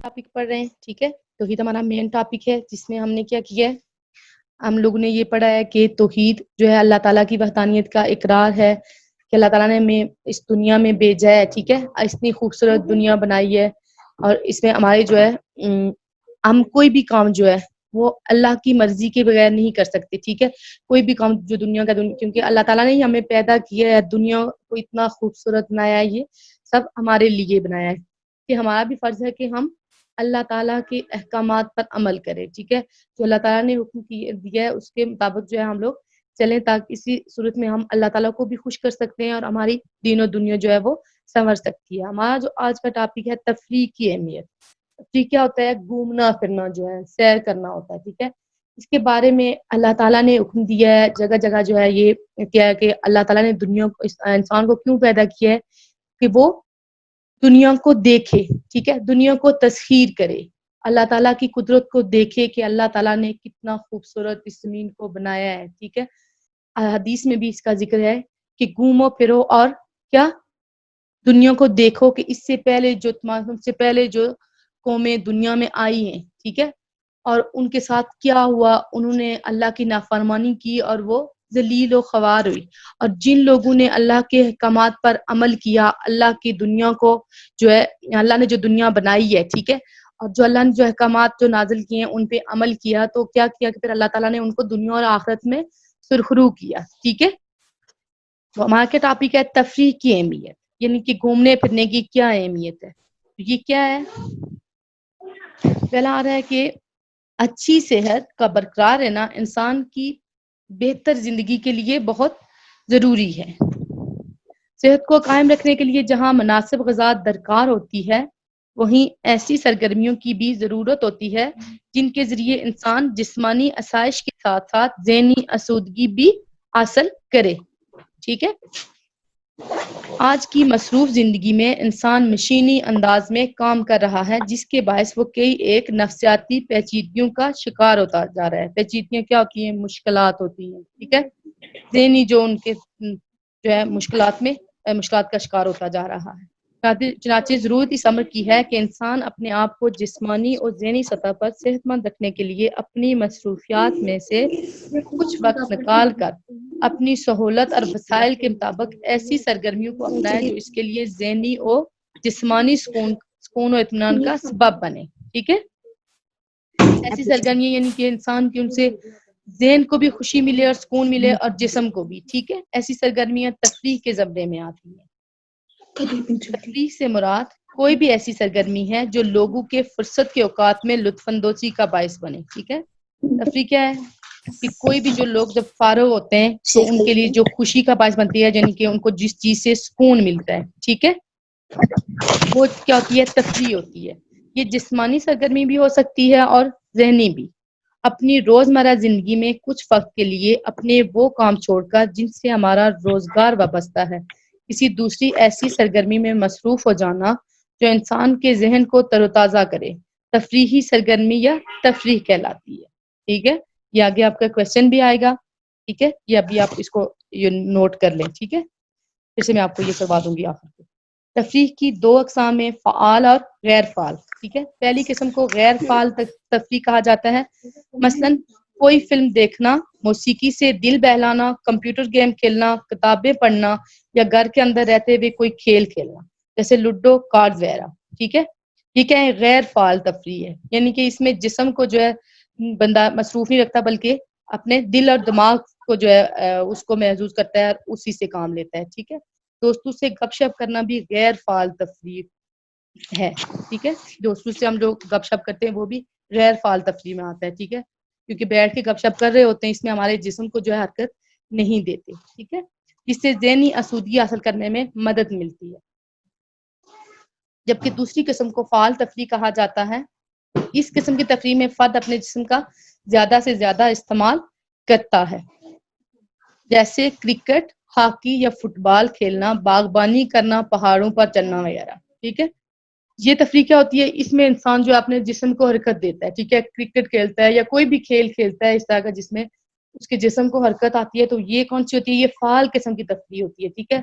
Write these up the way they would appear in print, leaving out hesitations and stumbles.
Topic پڑھ رہے ہیں، ٹھیک ہے. توحید ہمارا مین ٹاپک ہے جس میں ہم نے کیا کیا ہے، ہم لوگوں نے یہ پڑھا ہے کہ توحید جو ہے اللہ تعالیٰ کی وحدانیت کا اقرار ہے کہ اللہ تعالیٰ نے ہمیں اس دنیا میں بھیجا ہے، ٹھیک ہے. اتنی خوبصورت دنیا بنائی ہے اور اس میں ہمارے جو ہے ہم کوئی بھی کام جو ہے وہ اللہ کی مرضی کے بغیر نہیں کر سکتے، ٹھیک ہے. کوئی بھی کام جو دنیا کا کیونکہ اللہ تعالیٰ نے ہی ہمیں پیدا کیا ہے، دنیا کو اتنا خوبصورت بنایا ہے، یہ سب ہمارے لیے بنایا ہے کہ ہمارا بھی فرض ہے کہ ہم اللہ تعالیٰ کے احکامات پر عمل کریں، ٹھیک ہے. جو اللہ تعالیٰ نے حکم دیا ہے اس کے مطابق جو ہے ہم لوگ چلیں، تاکہ اسی صورت میں ہم اللہ تعالیٰ کو بھی خوش کر سکتے ہیں اور ہماری دین و دنیا جو ہے وہ سنور سکتی ہے. ہمارا جو آج کا ٹاپک ہے تفریح کی اہمیت. تفریح کیا ہوتا ہے؟ گھومنا پھرنا جو ہے، سیر کرنا ہوتا ہے، ٹھیک ہے. اس کے بارے میں اللہ تعالیٰ نے حکم دیا ہے جگہ جگہ جو ہے یہ کیا ہے کہ اللہ تعالیٰ نے دنیا کو انسان کو کیوں پیدا کیا ہے کہ وہ دنیا کو دیکھے، ٹھیک ہے، دنیا کو تسخیر کرے، اللہ تعالیٰ کی قدرت کو دیکھے کہ اللہ تعالیٰ نے کتنا خوبصورت اس زمین کو بنایا ہے، ٹھیک ہے. حدیث میں بھی اس کا ذکر ہے کہ گھومو پھرو اور کیا دنیا کو دیکھو کہ اس سے پہلے جو قومیں دنیا میں آئی ہیں، ٹھیک ہے، اور ان کے ساتھ کیا ہوا، انہوں نے اللہ کی نافرمانی کی اور وہ ذلیل و خوار ہوئی. اور جن لوگوں نے اللہ کے احکامات پر عمل کیا، اللہ کی دنیا کو جو ہے اللہ نے جو دنیا بنائی ہے، ٹھیک ہے، اور جو اللہ نے جو احکامات جو نازل کیے ہیں ان پہ عمل کیا، تو کیا کیا کہ پھر اللہ تعالیٰ نے ان کو دنیا اور آخرت میں سرخرو کیا، ٹھیک ہے. تو ہمارا کیا ٹاپک ہے؟ تفریح کی اہمیت، یعنی کہ گھومنے پھرنے کی کیا اہمیت ہے. یہ کیا ہے؟ پہلا آ رہا ہے کہ اچھی صحت کا برقرار رہنا انسان کی بہتر زندگی کے لیے بہت ضروری ہے. صحت کو قائم رکھنے کے لیے جہاں مناسب غذا درکار ہوتی ہے، وہیں ایسی سرگرمیوں کی بھی ضرورت ہوتی ہے جن کے ذریعے انسان جسمانی آسائش کے ساتھ ساتھ ذہنی آسودگی بھی حاصل کرے، ٹھیک ہے. آج کی مصروف زندگی میں انسان مشینی انداز میں کام کر رہا ہے، جس کے باعث وہ کئی ایک نفسیاتی پیچیدگیوں کا شکار ہوتا جا رہا ہے. پیچیدگیاں کیا ہوتی ہیں؟ مشکلات ہوتی ہیں، ٹھیک ہے، ذہنی جو ان کے جو ہے مشکلات کا شکار ہوتا جا رہا ہے. چنانچہ ضرورت اس امر کی ہے کہ انسان اپنے آپ کو جسمانی اور ذہنی سطح پر صحت مند رکھنے کے لیے اپنی مصروفیات میں سے کچھ وقت نکال کر اپنی سہولت اور وسائل کے مطابق ایسی سرگرمیوں کو اپنائے جو اس کے لیے ذہنی اور جسمانی سکون و اطمینان کا سبب بنے، ٹھیک ہے. ایسی سرگرمیاں یعنی کہ انسان کی ان سے ذہن کو بھی خوشی ملے اور سکون ملے اور جسم کو بھی، ٹھیک ہے. ایسی سرگرمیاں تفریح کے زمرے میں آتی ہیں. تفریح سے مراد کوئی بھی ایسی سرگرمی ہے جو لوگوں کے فرصت کے اوقات میں لطف اندوزی کا باعث بنے، ٹھیک ہے. تفریح کیا ہے؟ کہ کوئی بھی جو لوگ جب فارغ ہوتے ہیں تو ان کے لیے جو خوشی کا باعث بنتی ہے، یعنی کہ ان کو جس چیز سے سکون ملتا ہے، ٹھیک ہے، وہ کیا ہوتی ہے؟ تفریح ہوتی ہے. یہ جسمانی سرگرمی بھی ہو سکتی ہے اور ذہنی بھی. اپنی روزمرہ زندگی میں کچھ وقت کے لیے اپنے وہ کام چھوڑ کر جن سے ہمارا روزگار وابستہ ہے کسی دوسری ایسی سرگرمی میں مصروف ہو جانا جو انسان کے ذہن کو تر و تازہ کرے، تفریحی سرگرمی یا تفریح کہلاتی ہے، ٹھیک ہے. یہ آگے آپ کا کویسچن بھی آئے گا، ٹھیک ہے. یہ ابھی آپ اس کو یہ نوٹ کر لیں، ٹھیک ہے. پھر سے میں آپ کو یہ کروا دوں گی آخر کو. تفریح کی دو اقسام ہیں، فعال اور غیر فعال، ٹھیک ہے. پہلی قسم کو غیر فعال تفریح کہا جاتا ہے. مثلاً کوئی فلم دیکھنا، موسیقی سے دل بہلانا، کمپیوٹر گیم کھیلنا، کتابیں پڑھنا یا گھر کے اندر رہتے ہوئے کوئی کھیل کھیلنا جیسے لوڈو، کارڈ وغیرہ، ٹھیک ہے. یہ کیا ہے؟ غیر فعال تفریح ہے. یعنی کہ اس میں جسم کو جو ہے بندہ مصروف نہیں رکھتا بلکہ اپنے دل اور دماغ کو جو ہے اس کو محظوظ کرتا ہے اور اسی سے کام لیتا ہے، ٹھیک ہے. دوستوں سے گپ شپ کرنا بھی غیر فعال تفریح ہے، ٹھیک ہے. دوستوں سے ہم جو گپ شپ کرتے ہیں وہ بھی غیر فعال تفریح میں آتا ہے، ٹھیک ہے، کیونکہ بیٹھ کے گپ شپ کر رہے ہوتے ہیں، اس میں ہمارے جسم کو جو ہے حرکت نہیں دیتے، ٹھیک ہے، جس سے ذہنی آسودگی حاصل کرنے میں مدد ملتی ہے. جبکہ دوسری قسم کو فعال تفریح کہا جاتا ہے. اس قسم کی تفریح میں فرد اپنے جسم کا زیادہ سے زیادہ استعمال کرتا ہے، جیسے کرکٹ، ہاکی یا فٹ بال کھیلنا، باغبانی کرنا، پہاڑوں پر چلنا وغیرہ، ٹھیک ہے. یہ تفریح کیا ہوتی ہے؟ اس میں انسان جو اپنے جسم کو حرکت دیتا ہے، ٹھیک ہے. کرکٹ کھیلتا ہے یا کوئی بھی کھیل کھیلتا ہے اس طرح کا جس میں اس کے جسم کو حرکت آتی ہے، تو یہ کون سی ہوتی ہے؟ یہ فعال قسم کی تفریح ہوتی ہے، ٹھیک ہے.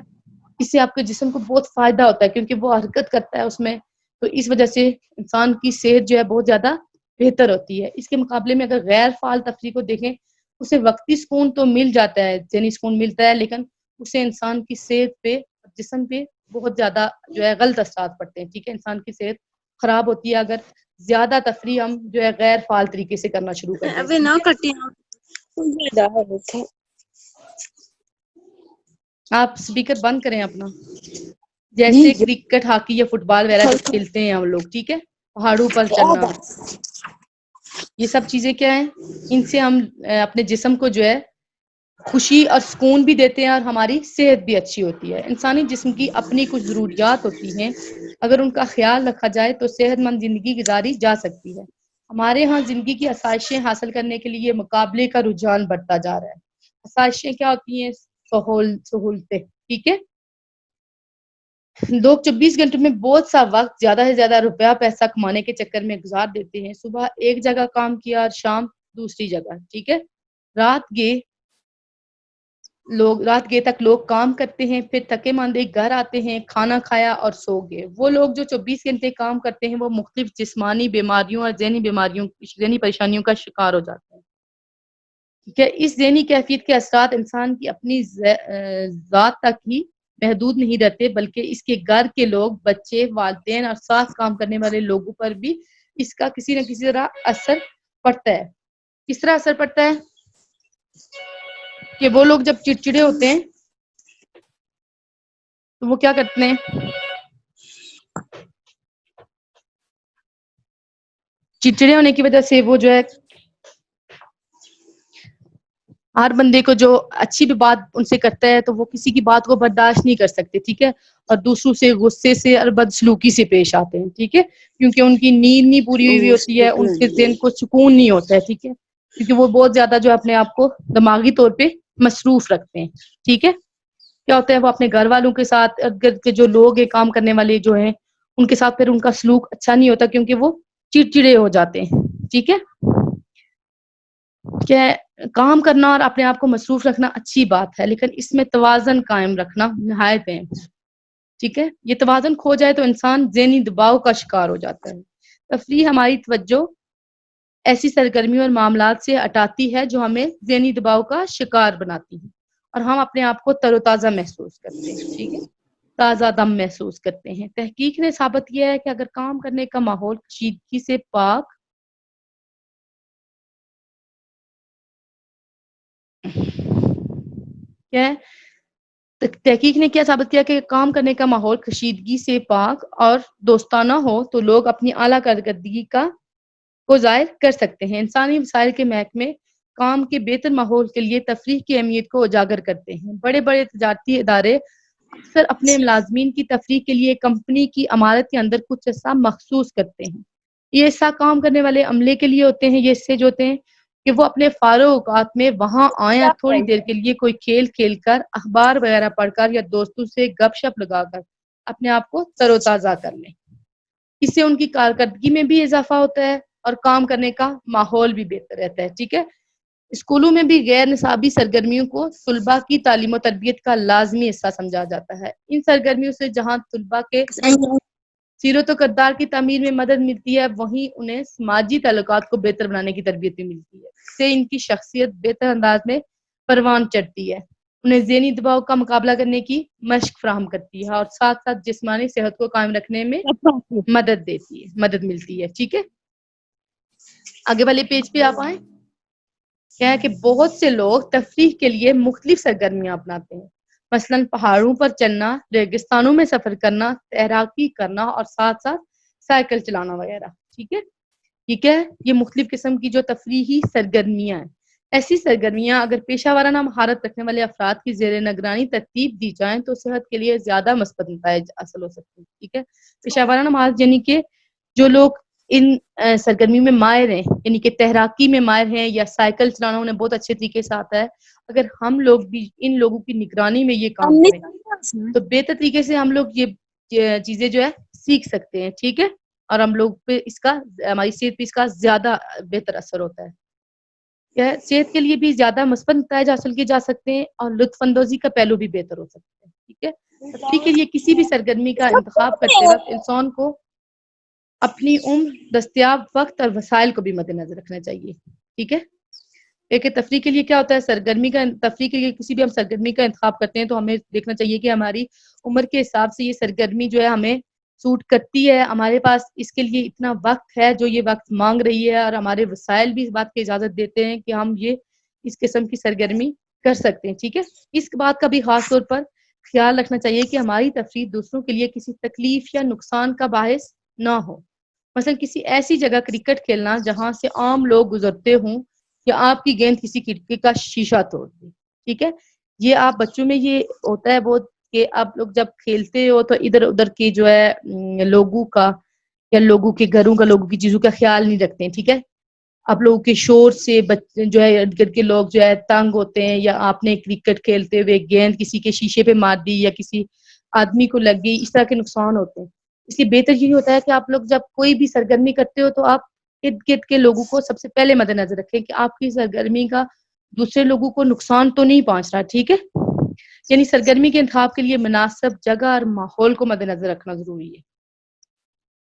اس سے آپ کے جسم کو بہت فائدہ ہوتا ہے کیونکہ وہ حرکت کرتا ہے اس میں، تو اس وجہ سے انسان کی صحت جو ہے بہت زیادہ بہتر ہوتی ہے۔ اس کے مقابلے میں اگر غیر فعال تفریح کو دیکھیں، اسے وقتی سکون تو مل جاتا ہے، ذہنی سکون ملتا ہے، لیکن اسے انسان کی صحت پہ، جسم پہ بہت زیادہ جو ہے غلط اثرات پڑتے ہیں، ٹھیک ہے، انسان کی صحت خراب ہوتی ہے اگر زیادہ تفریح ہم جو ہے غیر فعال طریقے سے کرنا شروع کر دیں، ابھی نہ ٹھیک ہے۔ کٹی آپ اسپیکر بند کریں اپنا۔ جی جیسے کرکٹ، ہاکی یا فٹ بال وغیرہ جب کھیلتے ہیں ہم لوگ، ٹھیک ہے، پہاڑوں پر چڑھنا، یہ سب چیزیں کیا ہیں، ان سے ہم اپنے جسم کو جو ہے خوشی اور سکون بھی دیتے ہیں اور ہماری صحت بھی اچھی ہوتی ہے۔ انسانی جسم کی اپنی کچھ ضروریات ہوتی ہیں، اگر ان کا خیال رکھا جائے تو صحت مند زندگی گزاری جا سکتی ہے۔ ہمارے ہاں زندگی کی آسائشیں حاصل کرنے کے لیے مقابلے کا رجحان بڑھتا جا رہا ہے۔ آسائشیں کیا ہوتی ہیں؟ سہولتیں، ٹھیک ہے۔ لوگ 24 گھنٹے میں بہت سا وقت زیادہ سے زیادہ روپیہ پیسہ کمانے کے چکر میں گزار دیتے ہیں۔ صبح ایک جگہ کام کیا اور شام دوسری جگہ، ٹھیک ہے۔ رات گئے تک لوگ کام کرتے ہیں، پھر تھکے ماندے گھر آتے ہیں، کھانا کھایا اور سو گئے۔ وہ لوگ جو 24 گھنٹے کام کرتے ہیں وہ مختلف جسمانی بیماریوں اور ذہنی پریشانیوں کا شکار ہو جاتے ہیں، ٹھیک ہے۔ اس ذہنی کیفیت کے اثرات انسان کی اپنی ذات تک ہی محدود نہیں رہتے، بلکہ اس کے گھر کے لوگ، بچے، والدین اور ساتھ کام کرنے والے لوگوں پر بھی اس کا کسی نہ کسی طرح اثر پڑتا ہے۔ کس طرح اثر پڑتا ہے؟ کہ وہ لوگ جب چڑچڑے ہوتے ہیں تو وہ کیا کرتے ہیں، چڑچڑے ہونے کی وجہ سے وہ جو ہے ہر بندے کو جو اچھی بھی بات ان سے کرتا ہے تو وہ کسی کی بات کو برداشت نہیں کر سکتے، ٹھیک ہے، اور دوسروں سے غصے سے اور بدسلوکی سے پیش آتے ہیں، ٹھیک ہے، کیونکہ ان کی نیند نہیں پوری ہوئی ہوتی ہے، ان کے ذہن کو سکون نہیں ہوتا ہے، ٹھیک ہے، کیونکہ وہ بہت زیادہ جو اپنے آپ کو دماغی طور پہ مصروف رکھتے ہیں، ٹھیک ہے۔ کیا ہوتا ہے، وہ اپنے گھر والوں کے ساتھ، گھر کے جو لوگ ہیں، کام کرنے والے جو ہیں، ان کے ساتھ پھر ان کا سلوک اچھا نہیں ہوتا کیونکہ وہ چڑچڑے ہو جاتے ہیں، ٹھیک ہے۔ کہ کام کرنا اور اپنے آپ کو مصروف رکھنا اچھی بات ہے، لیکن اس میں توازن قائم رکھنا نہایت اہم ہے، ٹھیک ہے۔ یہ توازن کھو جائے تو انسان ذہنی دباؤ کا شکار ہو جاتا ہے۔ تفریح ہماری توجہ ایسی سرگرمیوں اور معاملات سے ہٹاتی ہے جو ہمیں ذہنی دباؤ کا شکار بناتی ہیں اور ہم اپنے آپ کو تر و تازہ محسوس کرتے ہیں، ٹھیک ہے، تازہ دم محسوس کرتے ہیں۔ تحقیق نے ثابت کیا ہے کہ اگر کام کرنے کا ماحول کشیدگی سے پاک کیا ہے، تحقیق نے کیا ثابت کیا کہ کام کرنے کا ماحول کشیدگی سے پاک اور دوستانہ ہو تو لوگ اپنی اعلیٰ کارکردگی کو ظاہر کر سکتے ہیں۔ انسانی وسائل کے محکمے کام کے بہتر ماحول کے لیے تفریح کی اہمیت کو اجاگر کرتے ہیں۔ بڑے بڑے تجارتی ادارے اکثر اپنے ملازمین کی تفریح کے لیے کمپنی کی عمارت کے اندر کچھ ایسا مخصوص کرتے ہیں۔ یہ حصہ کام کرنے والے عملے کے لیے ہوتے ہیں، یہ حصے جو ہوتے ہیں کہ وہ اپنے فارغ اوقات میں وہاں آئیں اور تھوڑی دیر کے لیے کوئی کھیل کھیل کر، اخبار وغیرہ پڑھ کر یا دوستوں سے گپ شپ لگا کر اپنے آپ کو تر و تازہ کر لیں۔ اس سے ان کی کارکردگی میں بھی اضافہ ہوتا ہے اور کام کرنے کا ماحول بھی بہتر رہتا ہے، ٹھیک ہے۔ اسکولوں میں بھی غیر نصابی سرگرمیوں کو طلباء کی تعلیم و تربیت کا لازمی حصہ سمجھا جاتا ہے۔ ان سرگرمیوں سے جہاں طلباء کے سیرت و کردار کی تعمیر میں مدد ملتی ہے، وہیں انہیں سماجی تعلقات کو بہتر بنانے کی تربیت بھی ملتی ہے۔ اس سے ان کی شخصیت بہتر انداز میں پروان چڑھتی ہے، انہیں ذہنی دباؤ کا مقابلہ کرنے کی مشق فراہم کرتی ہے اور ساتھ ساتھ جسمانی صحت کو قائم رکھنے میں مدد ملتی ہے، ٹھیک ہے۔ آگے والے پیج پہ آپ آئیں۔ کیا ہے کہ بہت سے لوگ تفریح کے لیے مختلف سرگرمیاں اپناتے ہیں، مثلاً پہاڑوں پر چلنا، ریگستانوں میں سفر کرنا، تیراکی کرنا اور ساتھ ساتھ سائیکل چلانا وغیرہ، ٹھیک ہے۔ یہ مختلف قسم کی جو تفریحی سرگرمیاں ہیں، ایسی سرگرمیاں اگر پیشہ ورانہ مہارت رکھنے والے افراد کی زیر نگرانی ترتیب دی جائیں تو صحت کے لیے زیادہ مثبت نتائج حاصل ہو سکتے ہیں، ٹھیک ہے۔ پیشہ ورانہ مہارت یعنی کہ جو لوگ ان سرگرمی میں ماہر ہیں، یعنی کہ تیراکی میں ماہر ہیں یا سائیکل چلانا انہیں بہت اچھے طریقے سے آتا ہے، اگر ہم لوگ بھی ان لوگوں کی نگرانی میں یہ کام کریں تو بہتر طریقے سے ہم لوگ یہ چیزیں جو ہے سیکھ سکتے ہیں، ٹھیک ہے، اور ہم لوگ پہ ہماری صحت پہ اس کا زیادہ بہتر اثر ہوتا ہے۔ صحت کے لیے بھی زیادہ مثبت نتائج حاصل کیے جا سکتے ہیں اور لطف اندوزی کا پہلو بھی بہتر ہو سکتا ہے، ٹھیک ہے۔ تفریح کے لیے کسی بھی سرگرمی کا انتخاب کرتے وقت انسان کو اپنی عمر، دستیاب وقت اور وسائل کو بھی مد نظر رکھنا چاہیے، ٹھیک ہے۔ ایک تفریح کے لیے کیا ہوتا ہے، تفریح کے لیے کسی بھی ہم سرگرمی کا انتخاب کرتے ہیں تو ہمیں دیکھنا چاہیے کہ ہماری عمر کے حساب سے یہ سرگرمی جو ہے ہمیں سوٹ کرتی ہے، ہمارے پاس اس کے لیے اتنا وقت ہے جو یہ وقت مانگ رہی ہے، اور ہمارے وسائل بھی اس بات کی اجازت دیتے ہیں کہ ہم یہ اس قسم کی سرگرمی کر سکتے ہیں، ٹھیک ہے۔ اس بات کا بھی خاص طور پر خیال رکھنا چاہیے کہ ہماری تفریح دوسروں کے لیے کسی تکلیف یا نقصان کا باعث نہ ہو، مثلا کسی ایسی جگہ کرکٹ کھیلنا جہاں سے عام لوگ گزرتے ہوں، یا آپ کی گیند کسی کھڑکی کا شیشہ توڑ دی، ٹھیک ہے۔ یہ آپ بچوں میں یہ ہوتا ہے بہت کہ آپ لوگ جب کھیلتے ہو تو ادھر ادھر کی جو ہے لوگوں کا یا لوگوں کے گھروں کا، لوگوں کی چیزوں کا خیال نہیں رکھتے ہیں، ٹھیک ہے۔ آپ لوگوں کے شور سے بچے جو ہے ارد گرد کے لوگ جو ہے تنگ ہوتے ہیں، یا آپ نے کرکٹ کھیلتے ہوئے گیند کسی کے شیشے پہ مار دی یا کسی آدمی کو لگ گئی، اس طرح کے نقصان ہوتے ہیں۔ اس لیے بہتر یہ ہوتا ہے کہ آپ لوگ جب کوئی بھی سرگرمی کرتے ہو تو آپ ارد گرد کے لوگوں کو سب سے پہلے مد نظر رکھیں کہ آپ کی سرگرمی کا دوسرے لوگوں کو نقصان تو نہیں پہنچ رہا، ٹھیک ہے۔ یعنی سرگرمی کے انتخاب کے لیے مناسب جگہ اور ماحول کو مد نظر رکھنا ضروری ہے۔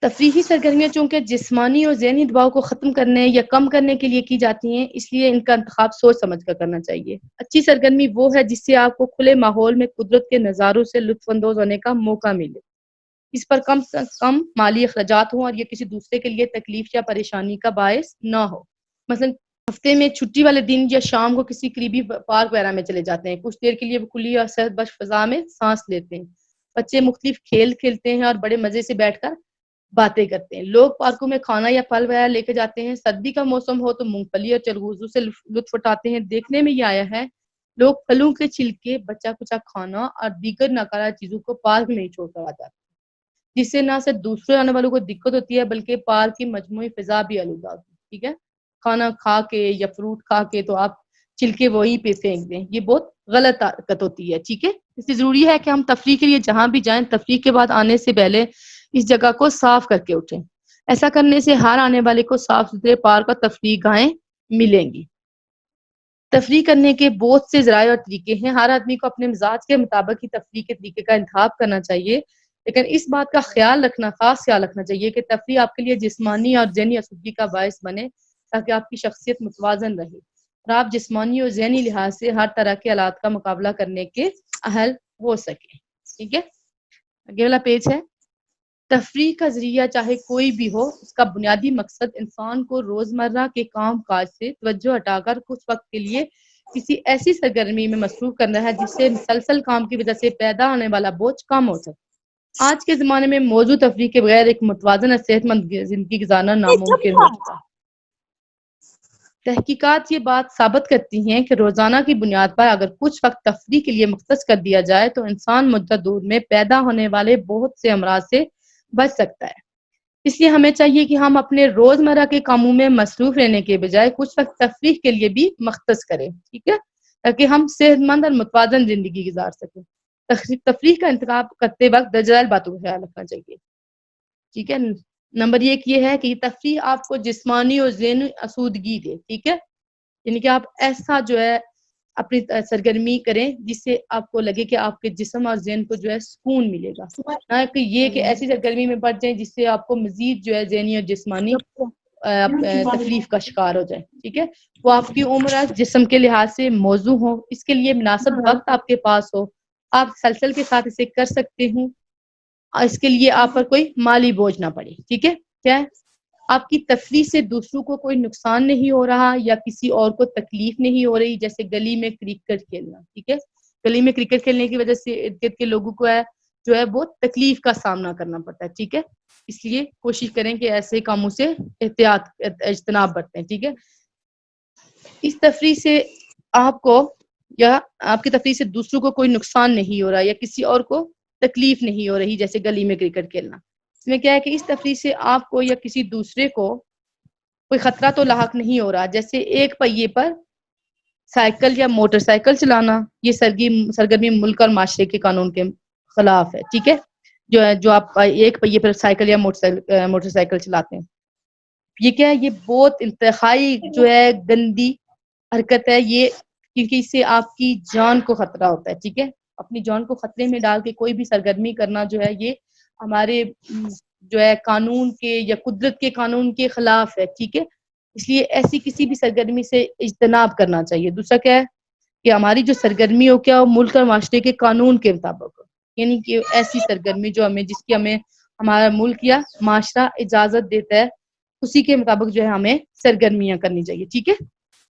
تفریحی سرگرمیاں چونکہ جسمانی اور ذہنی دباؤ کو ختم کرنے یا کم کرنے کے لیے کی جاتی ہیں، اس لیے ان کا انتخاب سوچ سمجھ کر کرنا چاہیے۔ اچھی سرگرمی وہ ہے جس سے آپ کو کھلے ماحول میں قدرت کے نظاروں سے لطف اندوز ہونے کا موقع ملے، اس پر کم سے کم مالی اخراجات ہوں، اور یہ کسی دوسرے کے لیے تکلیف یا پریشانی کا باعث نہ ہو۔ مثلا ہفتے میں چھٹی والے دن یا شام کو کسی قریبی پارک وغیرہ میں چلے جاتے ہیں، کچھ دیر کے لیے وہ کھلی اور صحت بخش فضا میں سانس لیتے ہیں۔ بچے مختلف کھیل کھیلتے ہیں اور بڑے مزے سے بیٹھ کر باتیں کرتے ہیں۔ لوگ پارکوں میں کھانا یا پھل وغیرہ لے کے جاتے ہیں، سردی کا موسم ہو تو مونگ پھلی اور چرگوزوں سے لطف اٹھاتے ہیں۔ دیکھنے میں یہ آیا ہے لوگ پھلوں کے چھلکے، بچا کچا کھانا اور دیگر ناکارہ چیزوں کو پارک میں ہی چھوڑ کر آ جاتے ہیں، جس سے نہ صرف دوسرے آنے والوں کو دقت ہوتی ہے بلکہ پارک کی مجموعی فضا بھی آلودہ ہوتی ہے، ٹھیک ہے۔ کھانا کھا کے یا فروٹ کھا کے تو آپ چھلکے وہیں پہ پھینک دیں، یہ بہت غلط حرکت ہوتی ہے، ٹھیک ہے۔ اس لیے ضروری ہے کہ ہم تفریح کے لیے جہاں بھی جائیں، تفریح کے بعد آنے سے پہلے اس جگہ کو صاف کر کے اٹھیں۔ ایسا کرنے سے ہر آنے والے کو صاف ستھرے پارک اور تفریح گاہیں ملیں گی۔ تفریح کرنے کے بہت سے ذرائع اور طریقے ہیں، ہر آدمی کو اپنے مزاج کے مطابق ہی تفریح کے طریقے کا انتخاب کرنا چاہیے، لیکن اس بات کا خاص خیال رکھنا چاہیے کہ تفریح آپ کے لیے جسمانی اور ذہنی آسودگی کا باعث بنے، تاکہ آپ کی شخصیت متوازن رہے اور آپ جسمانی اور ذہنی لحاظ سے ہر طرح کے حالات کا مقابلہ کرنے کے اہل ہو سکیں، ٹھیک ہے۔ آگے والا پیج ہے۔ تفریح کا ذریعہ چاہے کوئی بھی ہو، اس کا بنیادی مقصد انسان کو روزمرہ کے کام کاج سے توجہ ہٹا کر کچھ وقت کے لیے کسی ایسی سرگرمی میں مصروف کرنا ہے جس سے مسلسل کام کی وجہ سے پیدا ہونے والا بوجھ کم ہو سکے۔ آج کے زمانے میں موضوع تفریح کے بغیر ایک متوازن اور صحت مند زندگی گزارنا ناممکن ہو چکا ہے۔ تحقیقات یہ بات ثابت کرتی ہیں کہ روزانہ کی بنیاد پر اگر کچھ وقت تفریح کے لیے مختص کر دیا جائے تو انسان مدت دور میں پیدا ہونے والے بہت سے امراض سے بچ سکتا ہے۔ اس لیے ہمیں چاہیے کہ ہم اپنے روزمرہ کے کاموں میں مصروف رہنے کے بجائے کچھ وقت تفریح کے لیے بھی مختص کریں، ٹھیک ہے، تاکہ ہم صحت مند اور متوازن زندگی گزار سکیں۔ تفریح کا انتخاب کرتے وقت درج ذیل باتوں کا خیال رکھنا چاہیے، ٹھیک ہے۔ نمبر ایک یہ ہے کہ تفریح آپ کو جسمانی اور ذہنی آسودگی دے، ٹھیک ہے، یعنی کہ آپ ایسا جو ہے اپنی سرگرمی کریں جس سے آپ کو لگے کہ آپ کے جسم اور ذہن کو جو ہے سکون ملے گا، نہ کہ یہ کہ ایسی سرگرمی میں پڑ جائیں جس سے آپ کو مزید جو ہے ذہنی اور جسمانی تکلیف کا شکار ہو جائے، ٹھیک ہے۔ وہ آپ کی عمر اور جسم کے لحاظ سے موزوں ہو، اس کے لیے مناسب وقت آپ کے پاس ہو، آپ تسلسل کے ساتھ اسے کر سکتے ہوں، اس کے لیے آپ پر کوئی مالی بوجھ نہ پڑے، ٹھیک ہے۔ کیا ہے آپ کی تفریح سے دوسروں کو کوئی نقصان نہیں ہو رہا یا کسی اور کو تکلیف نہیں ہو رہی، جیسے گلی میں کرکٹ کھیلنا، ٹھیک ہے۔ گلی میں کرکٹ کھیلنے کی وجہ سے ارد گرد کے لوگوں کو جو ہے بہت تکلیف کا سامنا کرنا پڑتا ہے، ٹھیک ہے۔ اس لیے کوشش کریں کہ ایسے کاموں سے اجتناب برتیں، ٹھیک ہے۔ اس تفریح سے آپ کو یا آپ کی تفریح سے دوسروں کو کوئی نقصان نہیں ہو رہا یا کسی اور کو تکلیف نہیں ہو رہی، جیسے گلی میں کرکٹ کھیلنا۔ اس میں کیا ہے کہ اس تفریح سے آپ کو یا کسی دوسرے کو کوئی خطرہ تو لاحق نہیں ہو رہا، جیسے ایک پہیے پر سائیکل یا موٹر سائیکل چلانا، یہ سرگرمی ملک اور معاشرے کے قانون کے خلاف ہے، ٹھیک ہے، جو آپ ایک پہیے پر سائیکل یا موٹر سائیکل چلاتے ہیں۔ یہ کیا ہے، یہ بہت انتہائی جو ہے گندی حرکت ہے یہ، کیونکہ اس سے آپ کی جان کو خطرہ ہوتا ہے، ٹھیک ہے۔ اپنی جان کو خطرے میں ڈال کے کوئی بھی سرگرمی کرنا جو ہے یہ ہمارے جو ہے قانون کے یا قدرت کے قانون کے خلاف ہے، ٹھیک ہے، اس لیے ایسی کسی بھی سرگرمی سے اجتناب کرنا چاہیے۔ دوسرا کیا ہے کہ ہماری جو سرگرمی ہو کیا ہو ملک اور معاشرے کے قانون کے مطابق ہو، یعنی کہ ایسی سرگرمی جو جس کی ہمیں ہمارا ملک یا معاشرہ اجازت دیتا ہے، اسی کے مطابق جو ہے ہمیں سرگرمیاں کرنی چاہیے، ٹھیک ہے۔